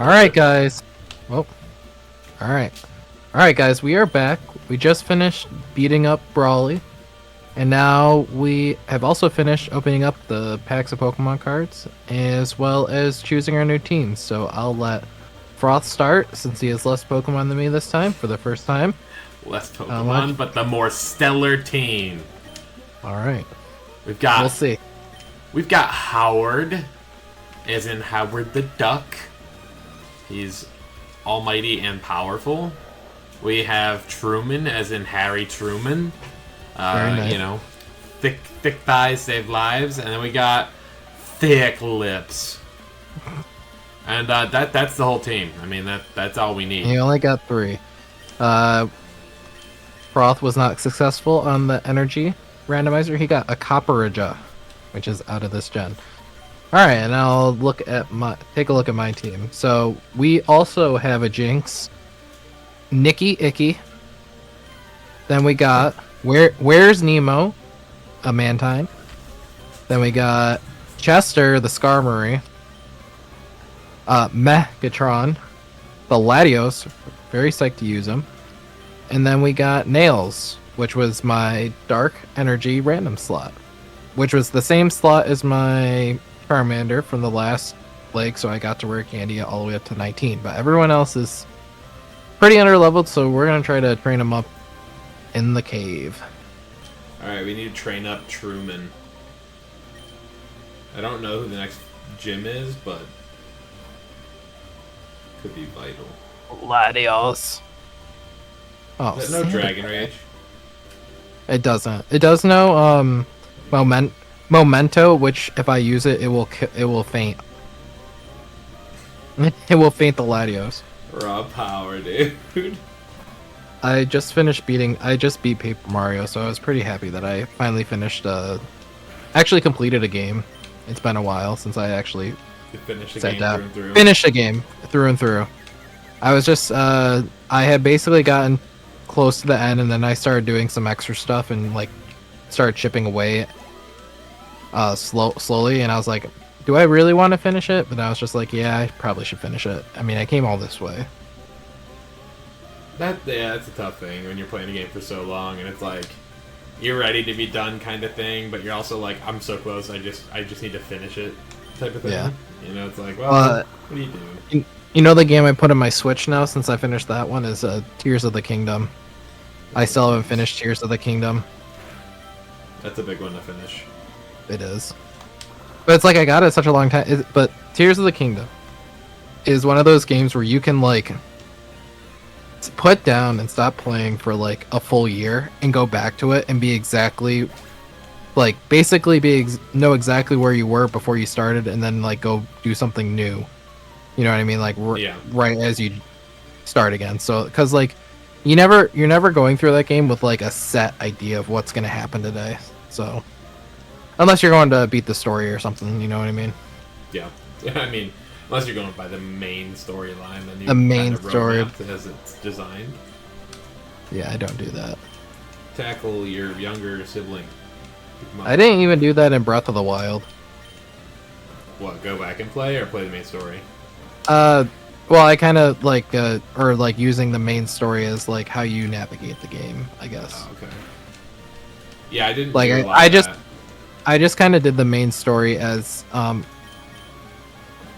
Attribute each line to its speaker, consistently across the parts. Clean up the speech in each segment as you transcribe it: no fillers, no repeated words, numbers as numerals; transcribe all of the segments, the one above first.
Speaker 1: All right, guys. Well, all right. All right, guys. We are back. We just finished beating up Brawly, and now we have also finished opening up the packs of Pokemon cards, as well as choosing our new teams. So I'll let Froth start, since he has less Pokemon than me this time for the first time.
Speaker 2: Less Pokemon, but the more stellar team.
Speaker 1: All right.
Speaker 2: We'll
Speaker 1: see.
Speaker 2: We've got Howard, as in Howard the Duck. He's almighty and powerful. We have Truman, as in Harry Truman.
Speaker 1: Very nice.
Speaker 2: You know, thick thighs save lives, and then we got Thick Lips. And that's the whole team. I mean, that's all we need.
Speaker 1: You only got 3. Froth was not successful on the energy randomizer. He got a Copperajah, which is out of this gen. All right, and I'll take a look at my team. So we also have a Jinx, Nikki Icky. Then we got Where's Nemo, a Mantine. Then we got Chester, the Skarmory. Megatron, the Latios. Very psyched to use him. And then we got Nails, which was my Dark Energy random slot, which was the same slot as my Charmander from the last leg, so I got to wear Candy all the way up to 19. But everyone else is pretty underleveled, so we're going to try to train them up in the cave.
Speaker 2: Alright, we need to train up Truman. I don't know who the next gym is, but could be vital.
Speaker 1: Latios. Oh,
Speaker 2: is that no Dragon Rage?
Speaker 1: It doesn't. It does know Memento, which if I use it, it will faint. It will faint the Latios.
Speaker 2: Raw power, dude.
Speaker 1: I just beat Paper Mario, so I was pretty happy that I finally finished. Actually completed a game. It's been a while since I actually
Speaker 2: sat down.
Speaker 1: Finished a game through and through. I was just I had basically gotten close to the end, and then I started doing some extra stuff and like started chipping away slowly, and I was like, do I really want to finish it? But I was just like, yeah, I probably should finish it. I mean, I came all this way.
Speaker 2: That's a tough thing when you're playing a game for so long, and it's like you're ready to be done kind of thing, but you're also like, I'm so close, I just need to finish it type of thing. Yeah. You know, it's like, well, what do you do?
Speaker 1: You know, the game I put on my Switch now since I finished that one is Tears of the Kingdom. I still haven't finished Tears of the Kingdom.
Speaker 2: That's a big one to finish.
Speaker 1: It is. But it's like I got it such a long time. But Tears of the Kingdom is one of those games where you can like put down and stop playing for like a full year and go back to it and be exactly like basically know exactly where you were before you started, and then like go do something new. You know what I mean? Like right as you start again. So because like you're never going through that game with like a set idea of what's gonna happen today. So unless you're going to beat the story or something, you know what I mean?
Speaker 2: Yeah. I mean, unless you're going by the main storyline, then you
Speaker 1: the main story
Speaker 2: as it's designed.
Speaker 1: Yeah, I don't do that.
Speaker 2: Tackle your younger sibling.
Speaker 1: I didn't even do that in Breath of the Wild.
Speaker 2: What? Go back and play, or play the main story?
Speaker 1: Well, I kind of like or like using the main story as like how you navigate the game, I guess.
Speaker 2: Oh, okay. Yeah, I didn't.
Speaker 1: Like I just kind of did the main story as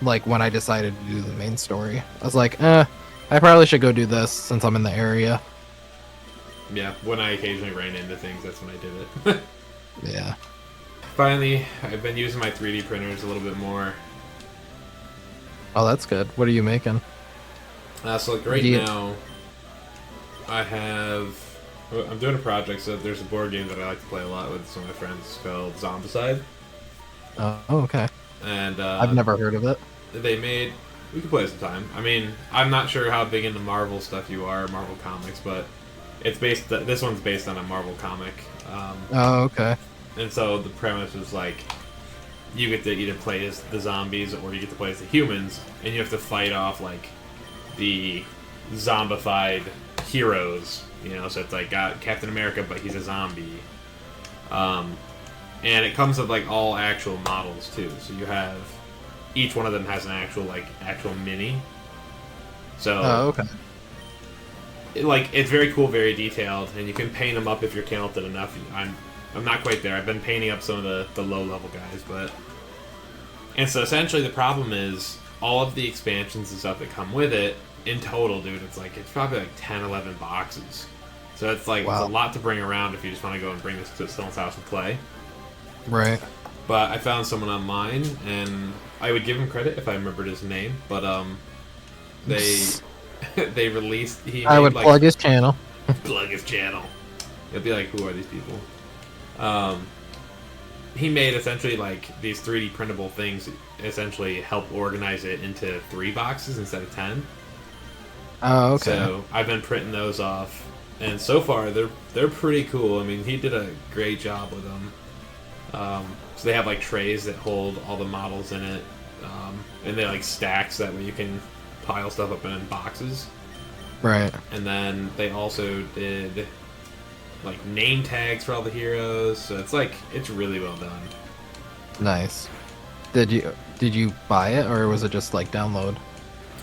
Speaker 1: like when I decided to do the main story. I was like, I probably should go do this since I'm in the area.
Speaker 2: Yeah, when I occasionally ran into things, that's when I did it.
Speaker 1: Yeah.
Speaker 2: Finally, I've been using my 3D printers a little bit more.
Speaker 1: Oh, that's good. What are you making?
Speaker 2: So like right now, I'm doing a project, so there's a board game that I like to play a lot with some of my friends called Zombicide.
Speaker 1: Oh, okay.
Speaker 2: And
Speaker 1: I've never heard of it.
Speaker 2: We could play it sometime. I mean, I'm not sure how big into Marvel stuff you are, Marvel comics, but this one's based on a Marvel comic.
Speaker 1: Oh, okay.
Speaker 2: And so the premise is like, you get to either play as the zombies or you get to play as the humans, and you have to fight off like the zombified heroes. You know, so it's like got Captain America, but he's a zombie. And it comes with like all actual models too. So you have each one of them has an actual mini, So,
Speaker 1: Oh, okay.
Speaker 2: it's very cool, very detailed, and you can paint them up if you're talented enough. I'm not quite there. I've been painting up some of the low level guys, but and so essentially the problem is all of the expansions and stuff that come with it in total, dude. It's probably like 10, 11 boxes. So it's like
Speaker 1: Wow.
Speaker 2: it's a lot to bring around if you just want to go and bring this to someone's house and play.
Speaker 1: Right.
Speaker 2: But I found someone online, and I would give him credit if I remembered his name. But they they released.
Speaker 1: I would plug his channel.
Speaker 2: plug his channel. It'd be like, who are these people? He made essentially like these 3D printable things. Essentially, help organize it into 3 boxes instead of 10.
Speaker 1: Oh, okay.
Speaker 2: So I've been printing those off, and so far they're pretty cool. I mean, he did a great job with them. So they have like trays that hold all the models in it, and they like stacks that way you can pile stuff up in boxes.
Speaker 1: Right.
Speaker 2: And then they also did like name tags for all the heroes. So it's really well done.
Speaker 1: Nice. Did you buy it, or was it just like download?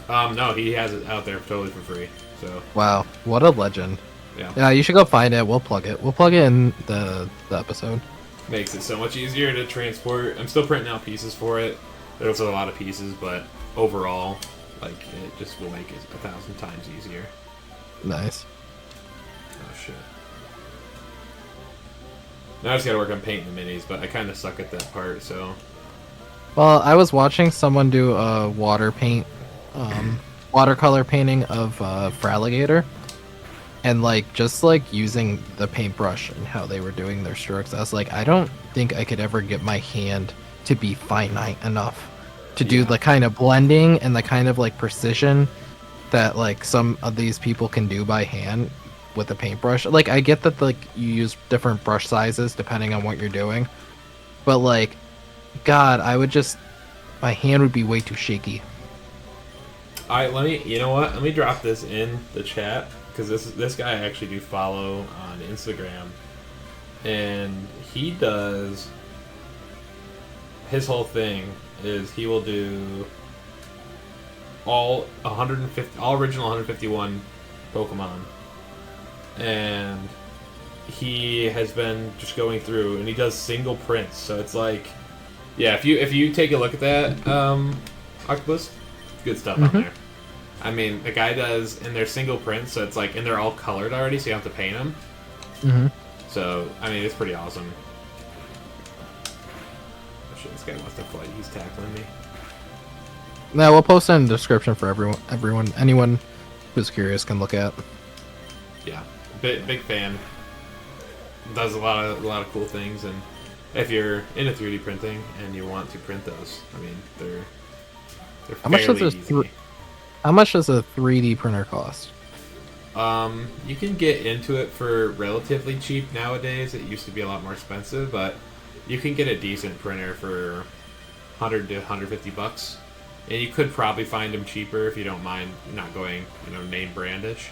Speaker 2: No, he has it out there totally for free. So
Speaker 1: Wow, what a legend.
Speaker 2: yeah,
Speaker 1: Yeah, you should go find it. We'll plug it. We'll plug it in the episode.
Speaker 2: makes it so much easier to transport. I'm still printing out pieces for it. There's a lot of pieces, but overall, like it just will make it 1,000 times easier.
Speaker 1: Nice.
Speaker 2: Oh shit. Now I just gotta work on painting the minis, but I kind of suck at that part, so.
Speaker 1: Well, I was watching someone do a watercolor painting of Fraligator, and like just like using the paintbrush and how they were doing their strokes. I was like, I don't think I could ever get my hand to be finite enough to do
Speaker 2: Yeah.
Speaker 1: the kind of blending and the kind of like precision that like some of these people can do by hand with a paintbrush. Like I get that like you use different brush sizes depending on what you're doing, but like, God, my hand would be way too shaky.
Speaker 2: Alright, you know what? Let me drop this in the chat, because this guy I actually do follow on Instagram, and he does, his whole thing is he will do all original 151 Pokemon, and he has been just going through, and he does single prints, so it's like, yeah, if you take a look at that, Octopus, good stuff on there. I mean, the guy does, and they're single prints, so it's like, and they're all colored already, so you don't have to paint them.
Speaker 1: Mm-hmm.
Speaker 2: So, I mean, it's pretty awesome. Oh shit, this guy wants to fight. He's tackling me.
Speaker 1: Now we'll post it in the description for anyone who's curious can look at.
Speaker 2: Yeah, big fan. Does a lot of cool things, and if you're into 3D printing and you want to print those, I mean, they're
Speaker 1: How much
Speaker 2: fairly
Speaker 1: does
Speaker 2: easy.
Speaker 1: How much does a 3D printer cost?
Speaker 2: You can get into it for relatively cheap nowadays. It used to be a lot more expensive, but you can get a decent printer for 100 to 150 bucks. And you could probably find them cheaper if you don't mind not going, name brandish.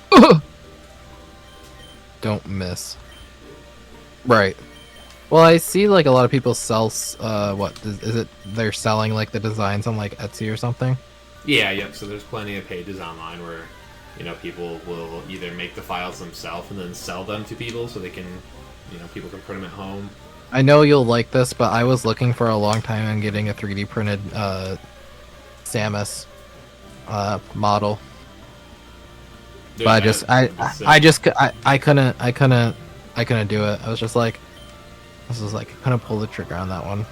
Speaker 1: Don't miss. Right. Well, I see like a lot of people sell. What is it? They're selling like the designs on like Etsy or something.
Speaker 2: Yeah, yep. So there's plenty of pages online where, people will either make the files themselves and then sell them to people so they can, people can print them at home.
Speaker 1: I know you'll like this, but I was looking for a long time on getting a 3D printed Samus model.
Speaker 2: Dude,
Speaker 1: But I couldn't do it. I was just like, I couldn't pull the trigger on that one.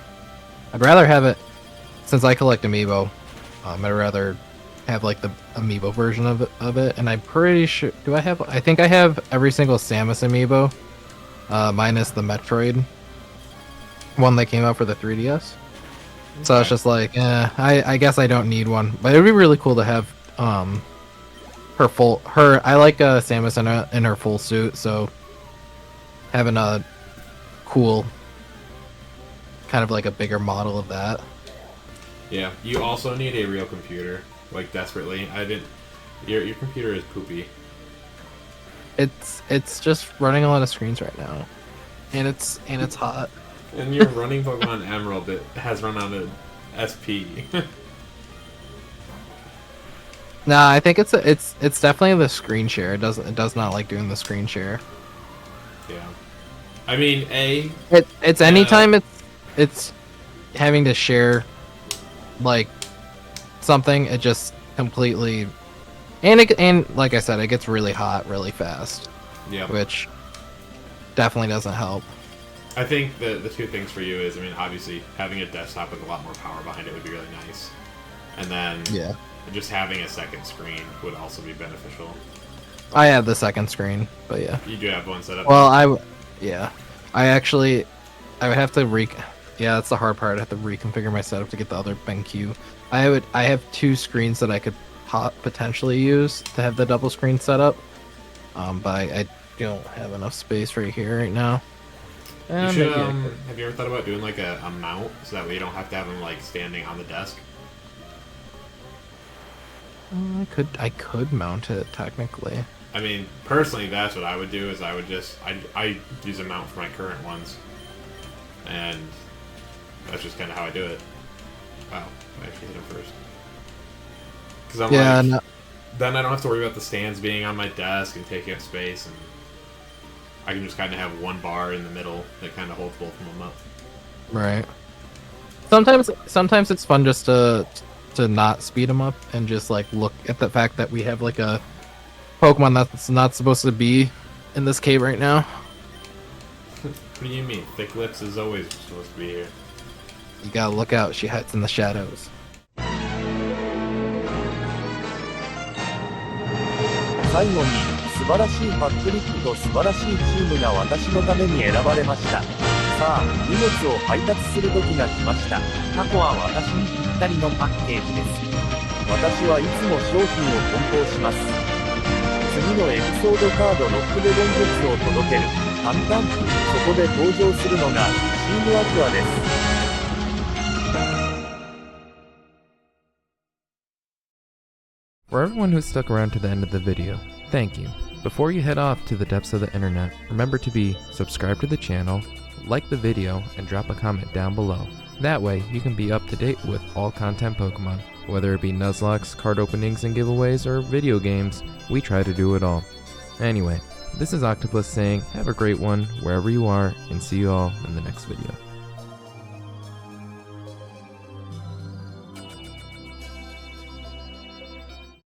Speaker 1: I'd rather have it, since I collect amiibo. I'd rather have like the amiibo version of it. And I'm pretty sure, I think I have every single Samus amiibo, minus the Metroid one that came out for the 3DS. So it's just like, I guess I don't need one, but it'd be really cool to have I like Samus in her full suit, so having a cool kind of like a bigger model of that.
Speaker 2: Yeah, you also need a real computer, like desperately. Your computer is poopy.
Speaker 1: It's just running a lot of screens right now, and it's hot.
Speaker 2: And you're running Pokemon Emerald that has run out of SP.
Speaker 1: Nah, I think it's definitely the screen share. It does not like doing the screen share.
Speaker 2: Yeah. I mean,
Speaker 1: It's anytime it's having to share like something, it just completely and like I said, it gets really hot really fast,
Speaker 2: yeah.
Speaker 1: which definitely doesn't help.
Speaker 2: I think the two things for you is, I mean, obviously having a desktop with a lot more power behind it would be really nice, and then just having a second screen would also be beneficial.
Speaker 1: I have the second screen, but yeah.
Speaker 2: You do have one set up.
Speaker 1: Well, I would have to yeah, that's the hard part. I have to reconfigure my setup to get the other BenQ. I have two screens that I could potentially use to have the double screen setup. But I don't have enough space right here right now.
Speaker 2: You should, have you ever thought about doing like a mount so that way you don't have to have them like standing on the desk?
Speaker 1: I could mount it technically.
Speaker 2: I mean, personally, that's what I would do. Is I use a mount for my current ones, and that's just kind of how I do it. Wow, I actually hit him first. Because I'm then I don't have to worry about the stands being on my desk and taking up space, and I can just kind of have one bar in the middle that kind of holds both of them up.
Speaker 1: Right. Sometimes it's fun just to not speed them up and just like look at the fact that we have like a Pokemon that's not supposed to be in this cave right now.
Speaker 2: What do you mean? Thick Lips is always supposed to be here.
Speaker 1: You gotta look out, she hides in the shadows.
Speaker 3: 最後に素晴らしいパックリップと素晴らしいチームが私のために選ばれました。さあ、荷物を配達する時が来ました。過去は私にぴったりのパッケージです。私はいつも商品を梱包します。次のエピソードカードロックで伝説を届ける。簡単。そこで登場するのがチームアクアです。
Speaker 4: For everyone who stuck around to the end of the video, thank you. Before you head off to the depths of the internet, remember to be subscribed to the channel, like the video, and drop a comment down below. That way, you can be up to date with all content Pokemon. Whether it be Nuzlocke, card openings and giveaways, or video games, we try to do it all. Anyway, this is Octopus saying have a great one wherever you are, and see you all in the next video.